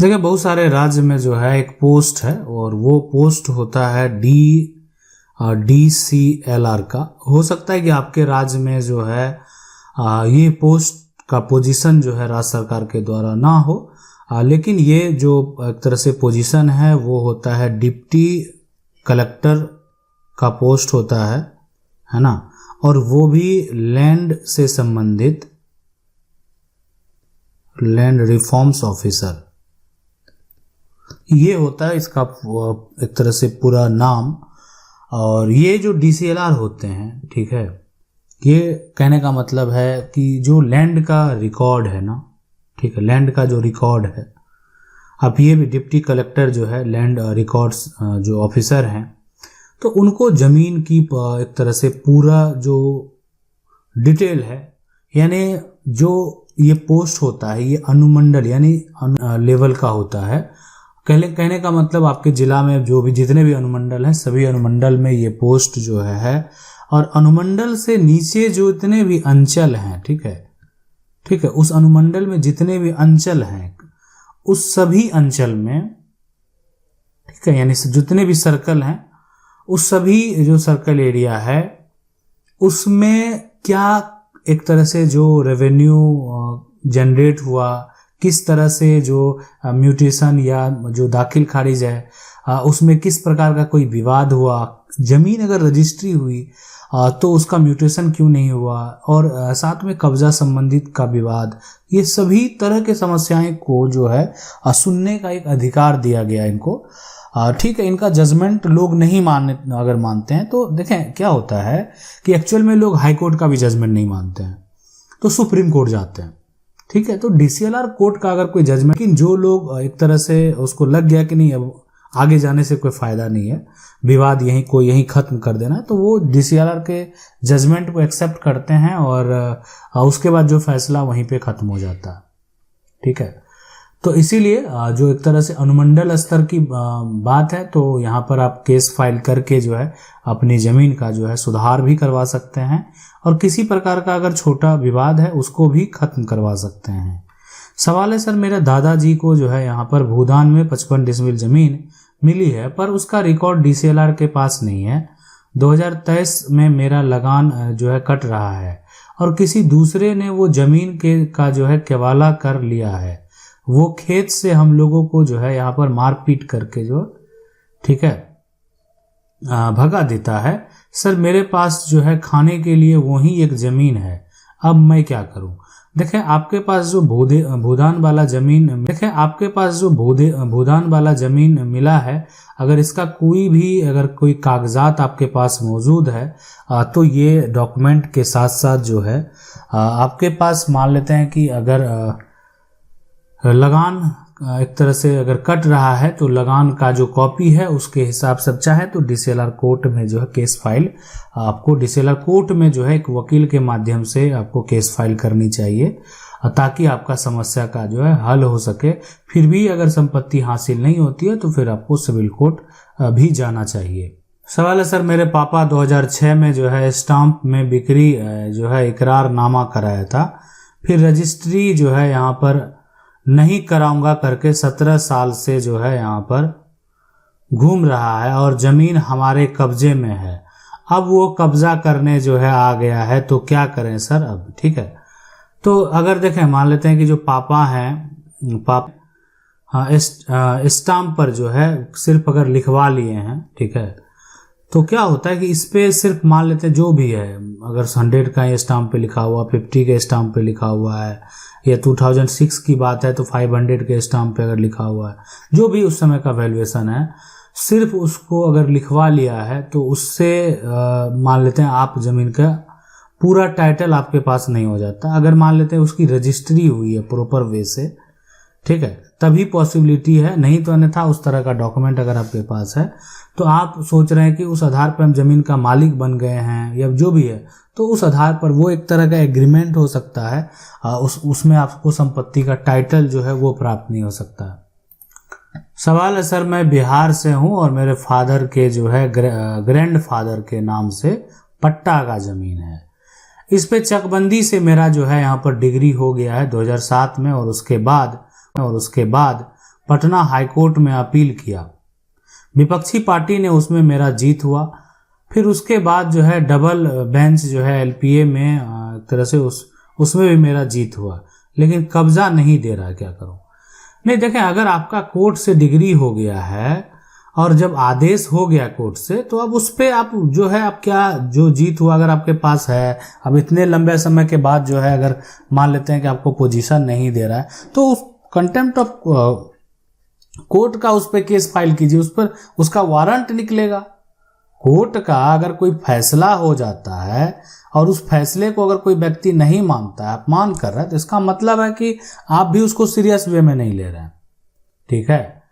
देखिए बहुत सारे राज्य में जो है एक पोस्ट है और वो पोस्ट होता है DCLR का। हो सकता है कि आपके राज्य में जो है ये पोस्ट का पोजीशन जो है राज्य सरकार के द्वारा ना हो, लेकिन ये जो एक तरह से पोजीशन है वो होता है डिप्टी कलेक्टर का पोस्ट होता है ना, और वो भी लैंड से संबंधित, लैंड रिफॉर्म्स ऑफिसर ये होता है इसका एक तरह से पूरा नाम। और ये जो DCLR होते हैं, ठीक है, ये कहने का मतलब है कि जो लैंड का रिकॉर्ड है ना, ठीक है, लैंड का जो रिकॉर्ड है, अब ये भी डिप्टी कलेक्टर जो है लैंड रिकॉर्ड्स जो ऑफिसर हैं, तो उनको ज़मीन की एक तरह से पूरा जो डिटेल है, यानी जो ये पोस्ट होता है ये अनुमंडल यानी लेवल का होता है। कहने का मतलब आपके जिला में जो भी जितने भी अनुमंडल हैं सभी अनुमंडल में ये पोस्ट जो है, और अनुमंडल से नीचे जो इतने भी अंचल हैं, ठीक है, उस अनुमंडल में जितने भी अंचल हैं उस सभी अंचल में, ठीक है, यानी जितने भी सर्कल हैं उस सभी जो सर्कल एरिया है उसमें क्या एक तरह से जो रेवेन्यू जनरेट हुआ, किस तरह से जो म्यूटेशन या जो दाखिल खारिज है उसमें किस प्रकार का कोई विवाद हुआ, जमीन अगर रजिस्ट्री हुई तो उसका म्यूटेशन क्यों नहीं हुआ, और साथ में कब्जा संबंधित का विवाद, ये सभी तरह के समस्याएं को जो है सुनने का एक अधिकार दिया गया इनको। ठीक है, इनका जजमेंट लोग नहीं अगर मानते हैं तो देखें क्या होता है कि एक्चुअल में लोग हाई कोर्ट का भी जजमेंट नहीं मानते हैं तो सुप्रीम कोर्ट जाते हैं, ठीक है। तो DCLR कोर्ट का अगर कोई जजमेंट, लेकिन जो लोग एक तरह से उसको लग गया कि नहीं अब आगे जाने से कोई फायदा नहीं है, विवाद यहीं खत्म कर देना है, तो वो DCLR के जजमेंट को एक्सेप्ट करते हैं और उसके बाद जो फैसला वहीं पे खत्म हो जाता है, ठीक है। तो इसीलिए जो एक तरह से अनुमंडल स्तर की बात है, तो यहाँ पर आप केस फाइल करके जो है अपनी जमीन का जो है सुधार भी करवा सकते हैं, और किसी प्रकार का अगर छोटा विवाद है उसको भी खत्म करवा सकते हैं। सवाल है सर, मेरे दादाजी को जो है यहाँ पर भूदान में 55 डिसमिल जमीन मिली है पर उसका रिकॉर्ड DCLR के पास नहीं है। 2023 में मेरा लगान जो है कट रहा है और किसी दूसरे ने वो जमीन का जो है केवाला कर लिया है। वो खेत से हम लोगों को जो है यहाँ पर मारपीट करके जो, ठीक है, भगा देता है। सर मेरे पास जो है खाने के लिए वही एक जमीन है, अब मैं क्या करूं? देखें आपके पास जो भूदान वाला जमीन मिला है, अगर इसका कोई कागजात आपके पास मौजूद है तो ये डॉक्यूमेंट के साथ साथ जो है आपके पास, मान लेते हैं कि अगर लगान एक तरह से अगर कट रहा है तो लगान का जो कॉपी है उसके हिसाब से चाहे तो DCLR कोर्ट में जो है केस फाइल, आपको DCLR कोर्ट में जो है एक वकील के माध्यम से आपको केस फाइल करनी चाहिए ताकि आपका समस्या का जो है हल हो सके। फिर भी अगर संपत्ति हासिल नहीं होती है तो फिर आपको सिविल कोर्ट भी जाना चाहिए। सवाल है सर, मेरे पापा 2006 में जो है स्टाम्प में बिक्री जो है इकरारनामा कराया था, फिर रजिस्ट्री जो है यहाँ पर नहीं कराऊंगा करके 17 साल से जो है यहाँ पर घूम रहा है और जमीन हमारे कब्जे में है। अब वो कब्जा करने जो है आ गया है, तो क्या करें सर अब? ठीक है, तो अगर देखें मान लेते हैं कि जो पापा हैं, स्टाम्प पर जो है सिर्फ अगर लिखवा लिए हैं, ठीक है, तो क्या होता है कि इस पे सिर्फ मान लेते हैं जो भी है, अगर 100 का स्टाम्प पे लिखा हुआ, 50 के स्टाम्प पे लिखा हुआ है, या 2006 की बात है तो 500 के स्टाम्प पे अगर लिखा हुआ है, जो भी उस समय का वैल्यूएशन है, सिर्फ उसको अगर लिखवा लिया है तो उससे मान लेते हैं आप जमीन का पूरा टाइटल आपके पास नहीं हो जाता। अगर मान लेते हैं उसकी रजिस्ट्री हुई है प्रॉपर वे से, ठीक है, तभी पॉसिबिलिटी है, नहीं तो अन्यथा उस तरह का डॉक्यूमेंट अगर आपके पास है तो आप सोच रहे हैं कि उस आधार पर हम जमीन का मालिक बन गए हैं या जो भी है, तो उस आधार पर वो एक तरह का एग्रीमेंट हो सकता है, उसमें आपको संपत्ति का टाइटल जो है वो प्राप्त नहीं हो सकता है। सवाल है सर, मैं बिहार से हूं और मेरे फादर के जो है ग्रैंड फादर के नाम से पट्टा का जमीन है, इस पे चकबंदी से मेरा जो है यहाँ पर डिग्री हो गया है 2007 में, और उसके बाद पटना हाईकोर्ट में अपील किया। विपक्षी पार्टी ने उसमें मेरा जीत हुआ। फिर उसके बाद जो है डबल बेंच जो है एलपीए में एक तरह से उसमें भी मेरा जीत हुआ, लेकिन कब्जा नहीं दे रहा, क्या करूं। नहीं देखें, अगर आपका कोर्ट से डिग्री हो गया है और जब आदेश हो गया कोर्ट से, तो अब उस पे आप जो है, आप क्या जो जीत हुआ अगर आपके पास है, अब इतने लंबे समय के बाद जो है अगर मान लेते हैं कि आपको पोजीशन नहीं दे रहा है, तो उस कंटेम्प्ट ऑफ कोर्ट का उस पर केस फाइल कीजिए, उस पर उसका वारंट निकलेगा। कोर्ट का अगर कोई फैसला हो जाता है और उस फैसले को अगर कोई व्यक्ति नहीं मानता है, अपमान कर रहा है, तो इसका मतलब है कि आप भी उसको सीरियस वे में नहीं ले रहे हैं। ठीक है,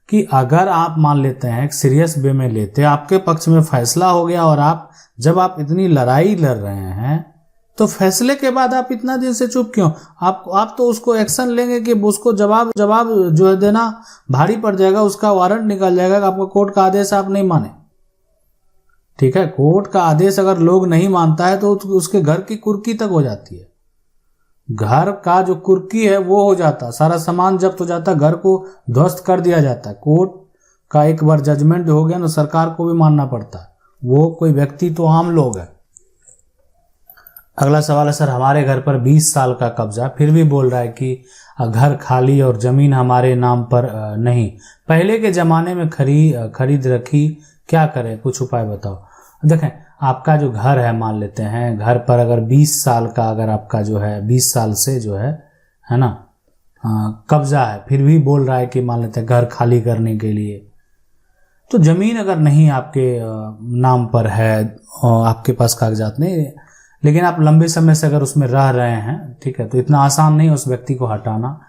कि अगर आप मान लेते हैं सीरियस वे में लेते, आपके पक्ष में फैसला हो गया और जब आप इतनी लड़ाई लड़ रहे हैं, तो फैसले के बाद आप इतना दिन से चुप क्यों? आप तो उसको एक्शन लेंगे कि उसको जवाब जो है देना भारी पड़ जाएगा, उसका वारंट निकल जाएगा कि आपका कोर्ट का आदेश आप नहीं माने। ठीक है, कोर्ट का आदेश अगर लोग नहीं मानता है तो उसके घर की कुर्की तक हो जाती है। घर का जो कुर्की है वो हो जाता, सारा सामान जब्त हो जाता, घर को ध्वस्त कर दिया जाता है। कोर्ट का एक बार जजमेंट हो गया ना, सरकार को भी मानना पड़ता है, वो कोई व्यक्ति तो आम लोग है। अगला सवाल है, सर हमारे घर पर 20 साल का कब्जा, फिर भी बोल रहा है कि घर खाली और जमीन हमारे नाम पर नहीं, पहले के जमाने में खरीद रखी, क्या करें, कुछ उपाय बताओ। देखें, आपका जो घर है, मान लेते हैं घर पर अगर 20 साल का अगर आपका जो है 20 साल से जो है ना कब्जा है, फिर भी बोल रहा है कि मान लेते हैं घर खाली करने के लिए, तो जमीन अगर नहीं आपके नाम पर है, आपके पास कागजात नहीं, लेकिन आप लंबे समय से अगर उसमें रह रहे हैं, ठीक है, तो इतना आसान नहीं उस व्यक्ति को हटाना,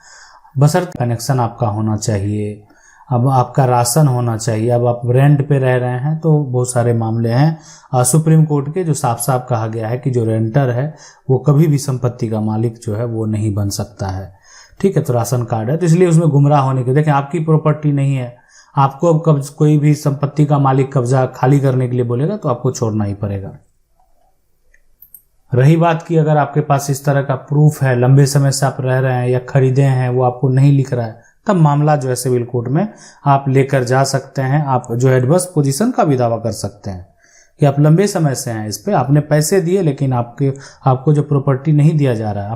बशर्ते कनेक्शन आपका होना चाहिए, अब आपका राशन होना चाहिए। अब आप रेंट पे रह रहे हैं तो बहुत सारे मामले हैं सुप्रीम कोर्ट के, जो साफ साफ कहा गया है कि जो रेंटर है वो कभी भी संपत्ति का मालिक जो है वो नहीं बन सकता है। ठीक है, तो राशन कार्ड है, तो इसलिए उसमें गुमराह होने के, देखें आपकी प्रॉपर्टी नहीं है, आपको अब कोई भी संपत्ति का मालिक कब्जा खाली करने के लिए बोलेगा तो आपको छोड़ना ही पड़ेगा। रही बात की अगर आपके पास इस तरह का प्रूफ है, लंबे समय से आप रह रहे हैं या खरीदे हैं, वो आपको नहीं लिख रहा है, तब मामला जो है सिविल कोर्ट में आप लेकर जा सकते हैं। आप जो एडवर्स पोजीशन का भी दावा कर सकते हैं कि आप लंबे समय से हैं इस पे, आपने पैसे दिए लेकिन आपको जो प्रॉपर्टी नहीं दिया जा रहा है,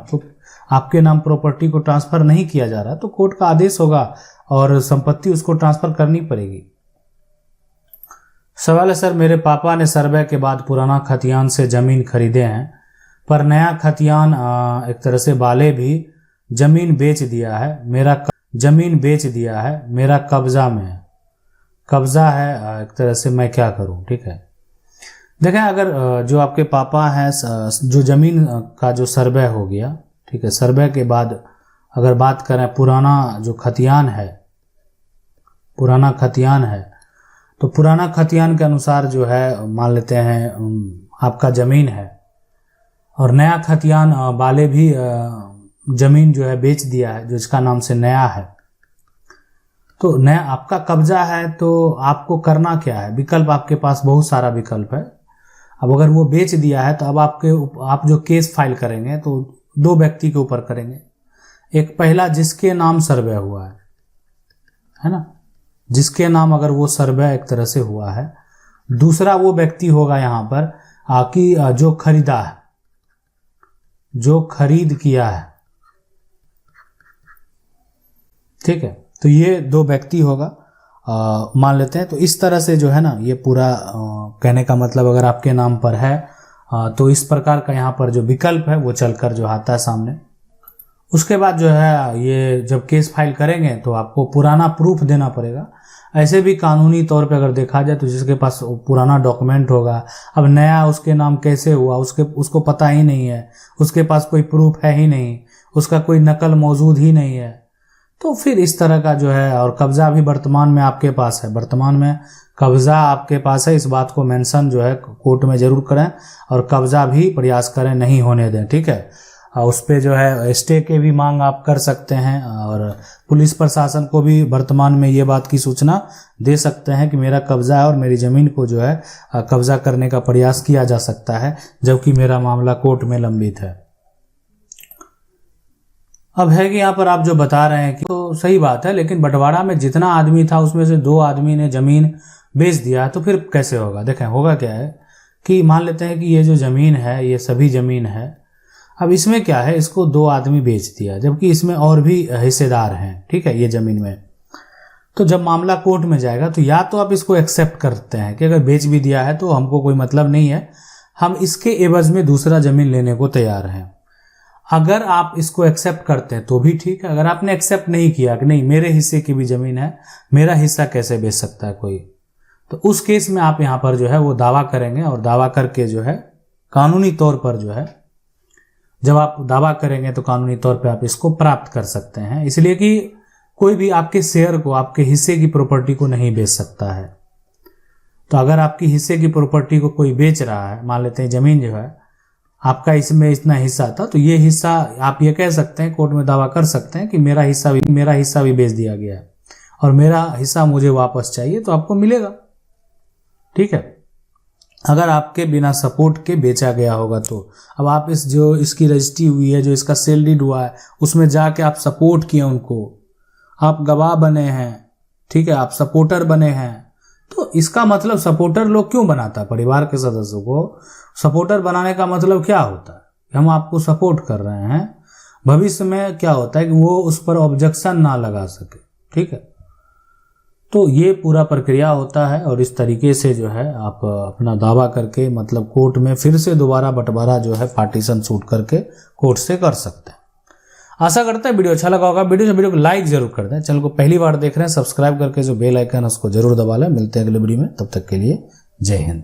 आपके नाम प्रॉपर्टी को ट्रांसफर नहीं किया जा रहा, तो कोर्ट का आदेश होगा और संपत्ति उसको ट्रांसफर करनी पड़ेगी। सवाल है, सर मेरे पापा ने सर्वे के बाद पुराना खतियान से जमीन खरीदे हैं, पर नया खतियान एक तरह से वाले भी जमीन बेच दिया है, मेरा कब्जा है एक तरह से, मैं क्या करूं। ठीक है, देखें अगर जो आपके पापा हैं, जो जमीन का जो सर्वे हो गया, ठीक है, सर्वे के बाद अगर बात करें पुराना खतियान है, तो पुराना खतियान के अनुसार जो है मान लेते हैं आपका जमीन है, और नया खतियान वाले भी जमीन जो है बेच दिया है, जो इसका नाम से नया है, तो नया आपका कब्जा है, तो आपको करना क्या है, विकल्प आपके पास बहुत सारा विकल्प है। अब अगर वो बेच दिया है तो अब आप जो केस फाइल करेंगे तो 2 व्यक्ति के ऊपर करेंगे। एक पहला जिसके नाम सर्वे हुआ है ना, जिसके नाम अगर वो सर्वे एक तरह से हुआ है। दूसरा वो व्यक्ति होगा यहाँ पर कि जो खरीदा है, जो खरीद किया है। ठीक है, तो ये 2 व्यक्ति होगा मान लेते हैं। तो इस तरह से जो है ना ये पूरा कहने का मतलब अगर आपके नाम पर है तो इस प्रकार का यहाँ पर जो विकल्प है वो चलकर जो आता है सामने। उसके बाद जो है ये जब केस फाइल करेंगे तो आपको पुराना प्रूफ देना पड़ेगा। ऐसे भी कानूनी तौर पे अगर देखा जाए तो जिसके पास पुराना डॉक्यूमेंट होगा, अब नया उसके नाम कैसे हुआ उसको पता ही नहीं है, उसके पास कोई प्रूफ है ही नहीं, उसका कोई नकल मौजूद ही नहीं है, तो फिर इस तरह का जो है, और कब्जा भी वर्तमान में आपके पास है, वर्तमान में कब्जा आपके पास है, इस बात को मेंशन जो है कोर्ट में जरूर करें और कब्जा भी प्रयास करें नहीं होने दें। ठीक है, उस पे जो है स्टे के भी मांग आप कर सकते हैं और पुलिस प्रशासन को भी वर्तमान में ये बात की सूचना दे सकते हैं कि मेरा कब्जा है और मेरी ज़मीन को जो है कब्जा करने का प्रयास किया जा सकता है, जबकि मेरा मामला कोर्ट में लंबित है। अब है कि यहाँ पर आप जो बता रहे हैं कि तो सही बात है, लेकिन बंटवारा में जितना आदमी था उसमें से 2 आदमी ने जमीन बेच दिया, तो फिर कैसे होगा? देखें, होगा क्या है कि मान लेते हैं कि ये जो जमीन है ये सभी जमीन है। अब इसमें क्या है, इसको 2 आदमी बेच दिया, जबकि इसमें और भी हिस्सेदार हैं, ठीक है, ये जमीन में। तो जब मामला कोर्ट में जाएगा तो या तो आप इसको एक्सेप्ट करते हैं कि अगर बेच भी दिया है तो हमको कोई मतलब नहीं है, हम इसके एवज में दूसरा जमीन लेने को तैयार हैं। अगर आप इसको एक्सेप्ट करते हैं तो भी ठीक है। अगर आपने एक्सेप्ट नहीं किया कि नहीं मेरे हिस्से की भी जमीन है, मेरा हिस्सा कैसे बेच सकता है कोई, तो उस केस में आप यहाँ पर जो है वो दावा करेंगे, और दावा करके जो है कानूनी तौर पर जो है, जब आप दावा करेंगे तो कानूनी तौर पे आप इसको प्राप्त कर सकते हैं। इसलिए कि कोई भी आपके शेयर को, आपके हिस्से की प्रॉपर्टी को नहीं बेच सकता है। तो अगर आपकी हिस्से की प्रॉपर्टी को कोई बेच रहा है, मान लेते हैं जमीन जो है आपका, इसमें इतना हिस्सा था, तो ये हिस्सा आप ये कह सकते हैं, कोर्ट में दावा कर सकते हैं कि मेरा हिस्सा भी बेच दिया गया है और मेरा हिस्सा मुझे वापस चाहिए, तो आपको मिलेगा, ठीक है। अगर आपके बिना सपोर्ट के बेचा गया होगा तो अब आप इसकी रजिस्ट्री हुई है, जो इसका सेल डीड हुआ है, उसमें जाके आप सपोर्ट किए उनको, आप गवाह बने हैं, ठीक है, आप सपोर्टर बने हैं, तो इसका मतलब सपोर्टर लोग क्यों बनाता है? परिवार के सदस्यों को सपोर्टर बनाने का मतलब क्या होता है? हम आपको सपोर्ट कर रहे हैं, भविष्य में क्या होता है कि वो उस पर ऑब्जेक्शन ना लगा सके, ठीक है। तो ये पूरा प्रक्रिया होता है, और इस तरीके से जो है आप अपना दावा करके मतलब कोर्ट में फिर से दोबारा बंटवारा जो है पार्टीशन सूट करके कोर्ट से कर सकते हैं। आशा करता है वीडियो अच्छा लगा होगा। वीडियो को लाइक जरूर कर दें। चैनल को पहली बार देख रहे हैं, सब्सक्राइब करके जो बेल आइकन है उसको जरूर दबा लें। मिलते हैं अगले वीडियो में, तब तक के लिए जय हिंद।